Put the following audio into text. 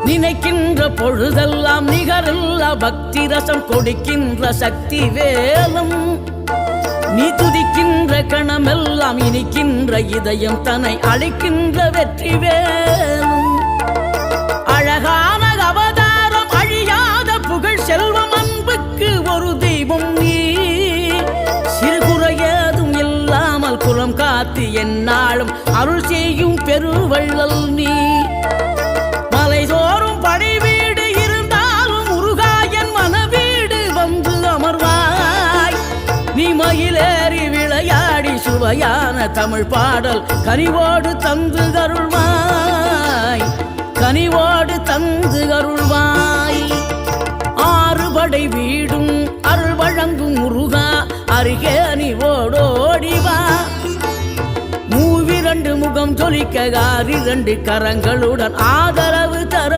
நினைக்கின்ற பொழுதெல்லாம் நிகரில்லா பக்தி ரசம் கொடுக்கின்ற சக்தி வேலும் நீ துதிக்கின்ற கணமெல்லாம் இனிக்கின்ற இதயம் தன்னை அழைக்கின்ற வெற்றி வேலும் அழகான அவதாரம் அழியாத புகழ் செல்வம் அன்புக்கு ஒரு தெய்வம் நீ சிறுகுறையதும் இல்லாமல் குலம் காத்து எந்நாளும் அருள் செய்யும் பெருவள்ளல் நீ மலைதோறும் படை வீடு இருந்தாலும் முருகாயன் மனவீடு வந்து அமர்வாய் நீ மயிலேறி விளையாடி சுவையான தமிழ் பாடல் கனிவோடு தந்து அருள்வாய் கனிவோடு தந்து அருள்வாய் ஆறுபடை வீடும் அருள் வழங்கும் முருகா அருகே அணிவோடோடிவா மூவிரண்டு முகம் ஜொலிக்க 6 கரங்களுடன் ஆதரவு தர